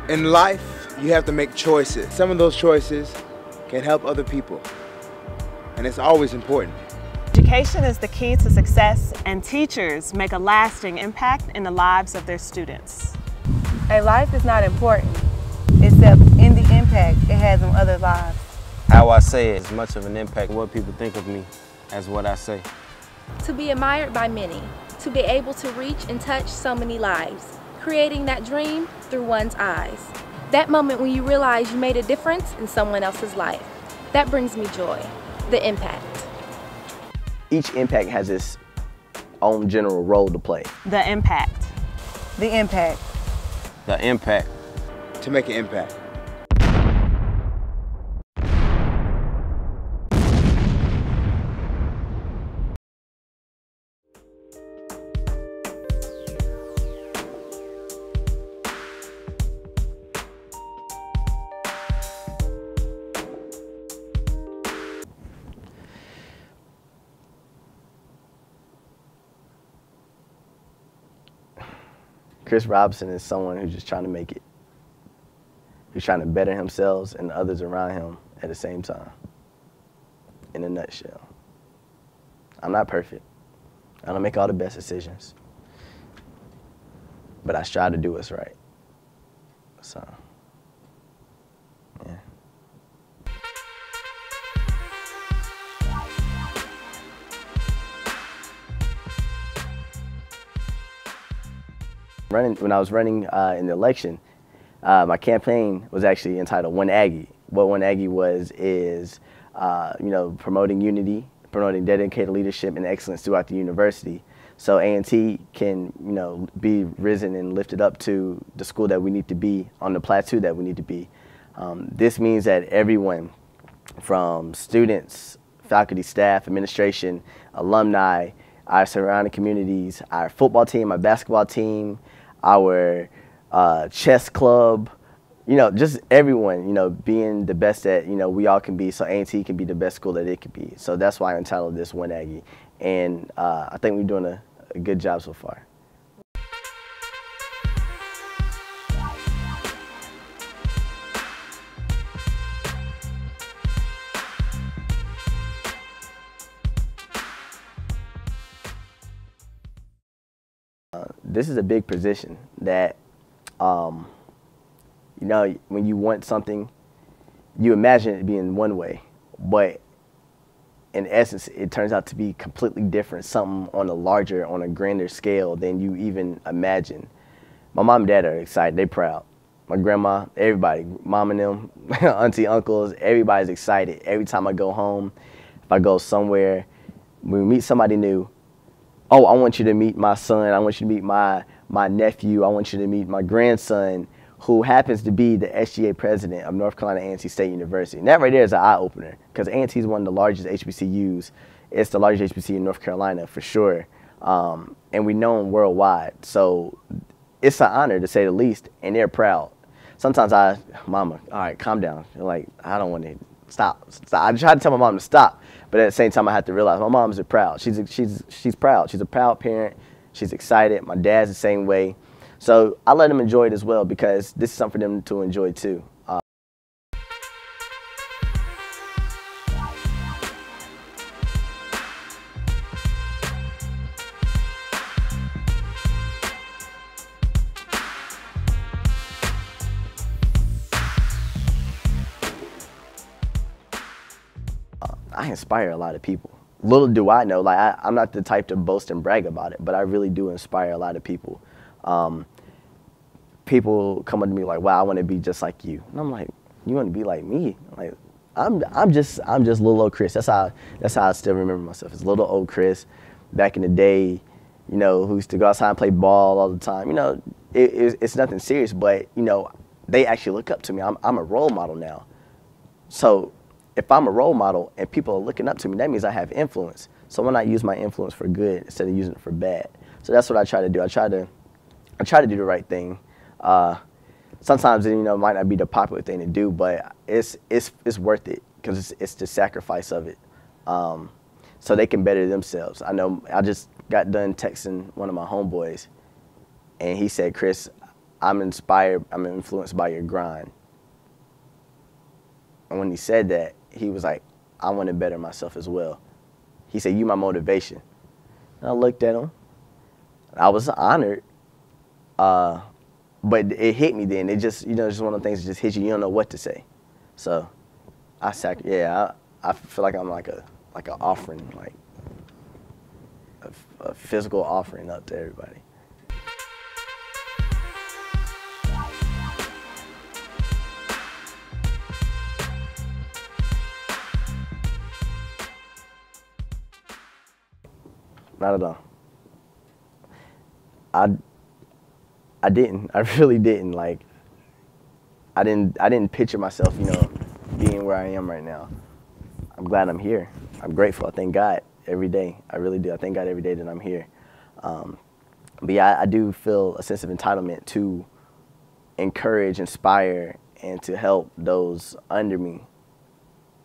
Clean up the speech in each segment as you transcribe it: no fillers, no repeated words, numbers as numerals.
In life, you have to make choices. Some of those choices can help other people, and it's always important. Education is the key to success, and teachers make a lasting impact in the lives of their students. A life is not important, except in the impact it has on other lives. How I say it is as much of an impact what people think of me as what I say. To be admired by many, to be able to reach and touch so many lives, creating that dream through one's eyes. That moment when you realize you made a difference in someone else's life. That brings me joy, the impact. Each impact has its own general role to play. The impact. The impact. The impact. To make an impact. Chris Robinson is someone who's just trying to make it. Who's trying to better himself and others around him at the same time. In a nutshell. I'm not perfect. I don't make all the best decisions. But I strive to do what's right. So, yeah. When I was running in the election, my campaign was actually entitled One Aggie. What One Aggie is promoting unity, promoting dedicated leadership and excellence throughout the university. So A&T can, be risen and lifted up to the school that we need to be, on the plateau that we need to be. This means that everyone, from students, faculty, staff, administration, alumni, our surrounding communities, our football team, our basketball team, our chess club, just everyone, being the best that, we all can be, so A&T can be the best school that it can be. So that's why I entitled this One Aggie. And I think we're doing a good job so far. This is a big position that, when you want something, you imagine it being one way, but in essence, it turns out to be completely different, something on a grander scale than you even imagine. My mom and dad are excited, they're proud. My grandma, everybody, mom and them, auntie, uncles, everybody's excited. Every time I go home, if I go somewhere, when we meet somebody new, oh, I want you to meet my son, I want you to meet my nephew, I want you to meet my grandson, who happens to be the SGA president of North Carolina A&T State University. And that right there is an eye-opener, because A&T is one of the largest HBCUs. It's the largest HBCU in North Carolina, for sure. And we know them worldwide. So it's an honor, to say the least, and they're proud. Sometimes Mama, all right, calm down. You're like, I don't want to stop. I try to tell my mom to stop, but at the same time, I have to realize my mom's proud. She's proud. She's a proud parent. She's excited. My dad's the same way. So I let them enjoy it as well, because this is something for them to enjoy too. I inspire a lot of people. Little do I know, I'm not the type to boast and brag about it, but I really do inspire a lot of people. People come up to me like, wow, I want to be just like you. And I'm like, you want to be like me? Like, I'm just little old Chris. That's how I still remember myself. It's little old Chris back in the day, who used to go outside and play ball all the time. It's nothing serious, but, they actually look up to me. I'm a role model now. So if I'm a role model and people are looking up to me, that means I have influence. So why not use my influence for good instead of using it for bad? So that's what I try to do. I try to do the right thing. Sometimes it might not be the popular thing to do, but it's worth it, because it's the sacrifice of it. So they can better themselves. I know I just got done texting one of my homeboys, and he said, Chris, I'm influenced by your grind. And when he said that, he was like, I want to better myself as well. He said, you my motivation. And I looked at him. I was honored. But it hit me then. It just, just one of the things that just hits you. You don't know what to say. So I feel like I'm like an offering, like a physical offering up to everybody. Not at all. I didn't. I really didn't. Like, I didn't picture myself, being where I am right now. I'm glad I'm here. I'm grateful. I thank God every day. I really do. I thank God every day that I'm here. But yeah, I do feel a sense of entitlement to encourage, inspire, and to help those under me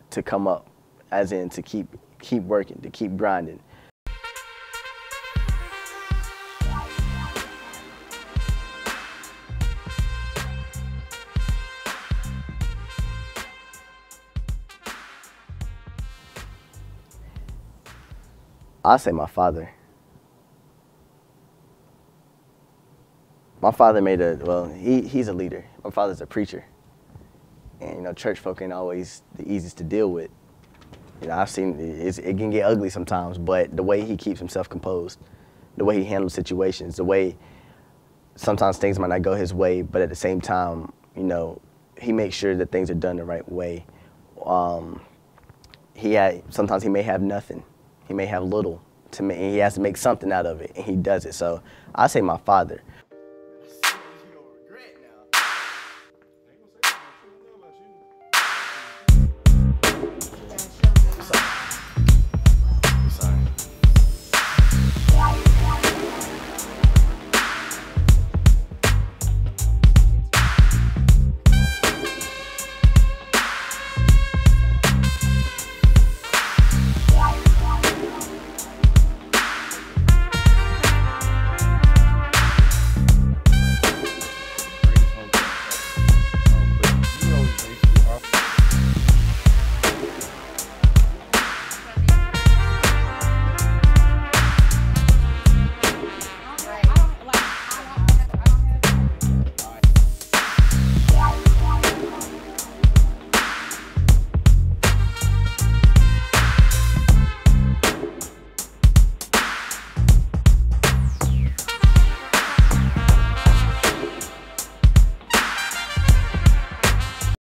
to come up, as in to keep working, to keep grinding. I'll say my father. My father he's a leader. My father's a preacher. And, church folk ain't always the easiest to deal with. I've seen it can get ugly sometimes, but the way he keeps himself composed, the way he handles situations, the way sometimes things might not go his way, but at the same time, he makes sure that things are done the right way. Sometimes he may have nothing. He may have little, and he has to make something out of it, and he does it. So I say my father.